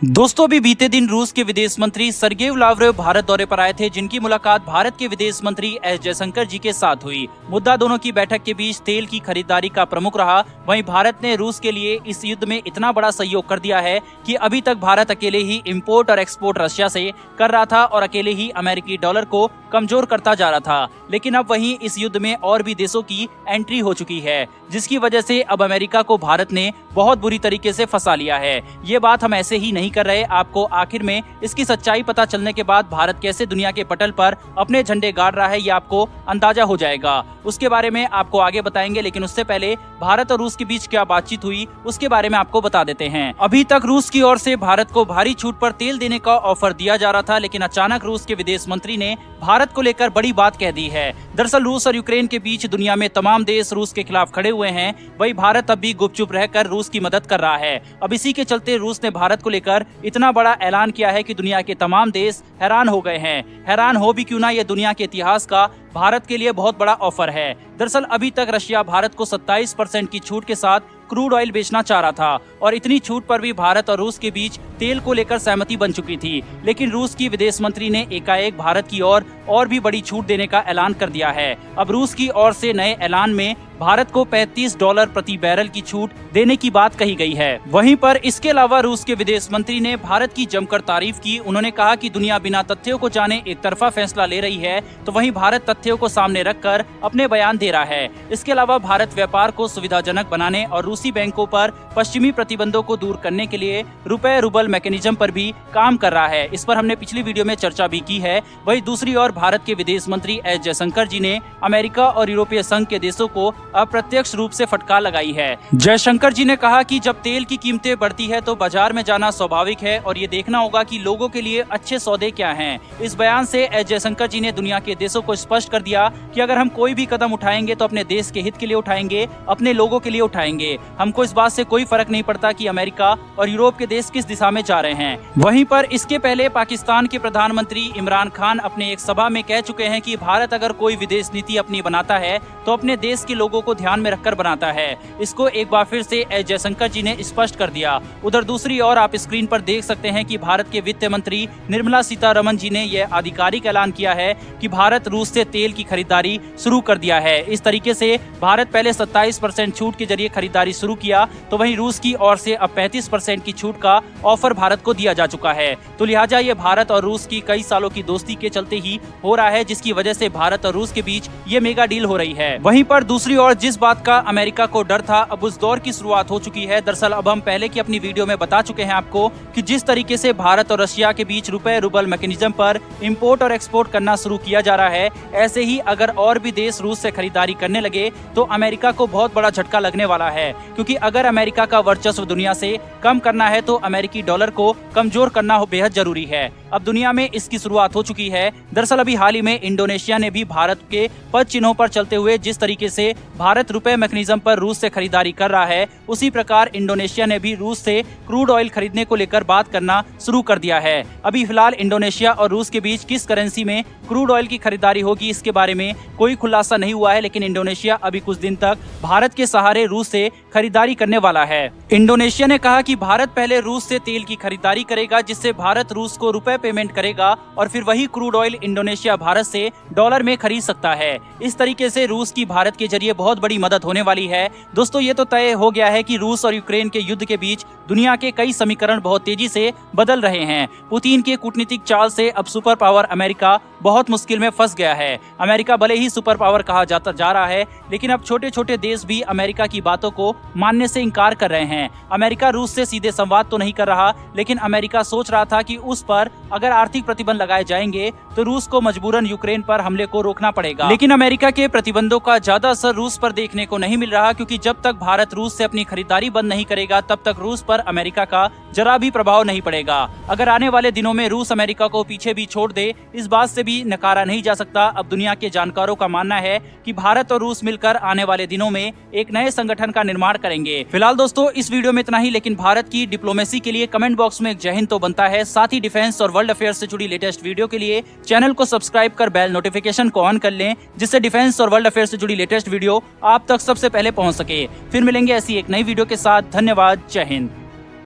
दोस्तों अभी बीते दिन रूस के विदेश मंत्री सरगेई लावरोव भारत दौरे पर आए थे, जिनकी मुलाकात भारत के विदेश मंत्री एस जयशंकर जी के साथ हुई। मुद्दा दोनों की बैठक के बीच तेल की खरीदारी का प्रमुख रहा। वहीं भारत ने रूस के लिए इस युद्ध में इतना बड़ा सहयोग कर दिया है कि अभी तक भारत अकेले ही इंपोर्ट और एक्सपोर्ट रशिया से कर रहा था और अकेले ही अमेरिकी डॉलर को कमजोर करता जा रहा था। लेकिन अब वहीं इस युद्ध में और भी देशों की एंट्री हो चुकी है, जिसकी वजह से अब अमेरिका को भारत ने बहुत बुरी तरीके से फंसा लिया है। ये बात हम ऐसे ही नहीं कर रहे। आपको आखिर में इसकी सच्चाई पता चलने के बाद भारत कैसे दुनिया के पटल पर अपने झंडे गाड़ रहा है, ये आपको अंदाजा हो जाएगा। उसके बारे में आपको आगे बताएंगे, लेकिन उससे पहले भारत और रूस के बीच क्या बातचीत हुई उसके बारे में आपको बता देते हैं। अभी तक रूस की ओर से भारत को भारी छूट पर तेल देने का ऑफर दिया जा रहा था, लेकिन अचानक रूस के विदेश मंत्री ने भारत को लेकर बड़ी बात कह दी है। दरअसल रूस और यूक्रेन के बीच दुनिया में तमाम देश रूस के खिलाफ खड़े हुए हैं। वही भारत अब भी गुपचुप रहकर रूस की मदद कर रहा है। अब इसी के चलते रूस ने भारत को लेकर इतना बड़ा ऐलान किया है कि दुनिया के तमाम देश हैरान हो गए हैं। हैरान हो भी क्यों ना, ये दुनिया के इतिहास का भारत के लिए बहुत बड़ा ऑफर है। दरअसल अभी तक रशिया भारत को 27% की छूट के साथ क्रूड ऑयल बेचना चाह रहा था और इतनी छूट पर भी भारत और रूस के बीच तेल को लेकर सहमति बन चुकी थी। लेकिन रूस की विदेश मंत्री ने एकाएक भारत की ओर और भी बड़ी छूट देने का ऐलान कर दिया है। अब रूस की ओर से नए ऐलान में भारत को $35 प्रति बैरल की छूट देने की बात कही गई है। वहीं पर इसके अलावा रूस के विदेश मंत्री ने भारत की जमकर तारीफ की। उन्होंने कहा कि दुनिया बिना तथ्यों को जाने एक तरफा फैसला ले रही है, तो वहीं भारत तथ्यों को सामने रखकर अपने बयान दे रहा है। इसके अलावा भारत व्यापार को सुविधाजनक बनाने और रूसी बैंकों पर पश्चिमी प्रतिबंधों को दूर करने के लिए रुपए रूबल मैकेनिज्म पर भी काम कर रहा है। इस पर हमने पिछली वीडियो में चर्चा भी की है। वहीं दूसरी ओर भारत के विदेश मंत्री एस जयशंकर जी ने अमेरिका और यूरोपीय संघ के देशों को अप्रत्यक्ष रूप से फटकार लगाई है। जयशंकर जी ने कहा कि जब तेल की कीमतें बढ़ती है तो बाजार में जाना स्वाभाविक है और ये देखना होगा कि लोगों के लिए अच्छे सौदे क्या हैं। इस बयान से एस जयशंकर जी ने दुनिया के देशों को स्पष्ट कर दिया कि अगर हम कोई भी कदम उठाएंगे तो अपने देश के हित के लिए उठाएंगे, अपने लोगों के लिए उठाएंगे। हमको इस बात से कोई फर्क नहीं पड़ता कि अमेरिका और यूरोप के देश किस दिशा में जा रहे हैं। वहीं पर इसके पहले पाकिस्तान के प्रधानमंत्री इमरान खान अपने एक सभा में कह चुके हैं कि भारत अगर कोई विदेश नीति अपनी बनाता है तो अपने देश के लोगों को ध्यान में रखकर बनाता है। इसको एक बार फिर से एस जयशंकर जी ने स्पष्ट कर दिया। उधर दूसरी ओर आप स्क्रीन पर देख सकते हैं कि भारत के वित्त मंत्री निर्मला सीतारमण जी ने यह आधिकारिक ऐलान किया है कि भारत रूस से तेल की खरीदारी शुरू कर दिया है। इस तरीके से भारत पहले 27% छूट के जरिए खरीदारी शुरू किया, तो वहीं रूस की ओर से अब 35% की छूट का ऑफर भारत को दिया जा चुका है। तो लिहाजा ये भारत और रूस की कई सालों की दोस्ती के चलते ही हो रहा है, जिसकी वजह से भारत और रूस के बीच ये मेगा डील हो रही है। वहीं पर दूसरी ओर जिस बात का अमेरिका को डर था, अब उस दौर की शुरुआत हो चुकी है। दरअसल अब हम पहले की अपनी वीडियो में बता चुके हैं आपको कि जिस तरीके से भारत और रशिया के बीच रुपए रूबल मैकेनिज्म पर इंपोर्ट और एक्सपोर्ट करना शुरू किया जा रहा है, ऐसे ही अगर और भी देश रूस से खरीदारी करने लगे तो अमेरिका को बहुत बड़ा झटका लगने वाला है। क्योंकि अगर अमेरिका का वर्चस्व दुनिया से कम करना है तो अमेरिकी डॉलर को कमजोर करना बेहद जरूरी है। अब दुनिया में इसकी शुरुआत हो चुकी है। दरअसल अभी हाल ही में इंडोनेशिया ने भी भारत के पद चिन्हों पर चलते हुए जिस तरीके से भारत रुपए मैकेनिज्म पर रूस से खरीदारी कर रहा है, उसी प्रकार इंडोनेशिया ने भी रूस से क्रूड ऑयल खरीदने को लेकर बात करना शुरू कर दिया है। अभी फिलहाल इंडोनेशिया और रूस के बीच किस करेंसी में क्रूड ऑयल की खरीदारी होगी, इसके बारे में कोई खुलासा नहीं हुआ है, लेकिन इंडोनेशिया अभी कुछ दिन तक भारत के सहारे रूस से खरीदारी करने वाला है। इंडोनेशिया ने कहा कि भारत पहले रूस से तेल की खरीदारी करेगा, जिससे भारत रूस को रुपए पेमेंट करेगा और फिर वही क्रूड ऑयल इंडोनेशिया भारत से डॉलर में खरीद सकता है। इस तरीके से रूस की भारत के जरिए बहुत बड़ी मदद होने वाली है। दोस्तों ये तो तय हो गया है कि रूस और यूक्रेन के युद्ध के बीच दुनिया के कई समीकरण बहुत तेजी से बदल रहे हैं। पुतिन के कूटनीतिक चाल से अब सुपर पावर अमेरिका बहुत मुश्किल में फंस गया है। अमेरिका भले ही सुपर पावर कहा जाता जा रहा है, लेकिन अब छोटे छोटे देश भी अमेरिका की बातों को मानने से इनकार कर रहे हैं। अमेरिका रूस से सीधे संवाद तो नहीं कर रहा, लेकिन अमेरिका सोच रहा था कि उस पर अगर आर्थिक प्रतिबंध लगाए जाएंगे तो रूस को मजबूरन यूक्रेन पर हमले को रोकना पड़ेगा। लेकिन अमेरिका के प्रतिबंधों का ज्यादा असर रूस पर देखने को नहीं मिल रहा, क्योंकि जब तक भारत रूस से अपनी खरीदारी बंद नहीं करेगा तब तक रूस पर अमेरिका का जरा भी प्रभाव नहीं पड़ेगा। अगर आने वाले दिनों में रूस अमेरिका को पीछे भी छोड़ दे, इस बात से भी नकारा नहीं जा सकता। अब दुनिया के जानकारों का मानना है कि भारत और रूस मिलकर आने वाले दिनों में एक नए संगठन का निर्माण करेंगे। फिलहाल दोस्तों इस वीडियो में इतना ही, लेकिन भारत की डिप्लोमेसी के लिए कमेंट बॉक्स में एक जय हिंद तो बनता है। साथ ही डिफेंस और वर्ल्ड अफेयर्स से जुड़ी लेटेस्ट वीडियो के लिए चैनल को सब्सक्राइब कर बेल नोटिफिकेशन को ऑन कर लें, जिससे डिफेंस और वर्ल्ड अफेयर्स से जुड़ी लेटेस्ट वीडियो आप तक सबसे पहले पहुंच सके। फिर मिलेंगे ऐसी एक नई वीडियो के साथ। धन्यवाद। जय हिंद।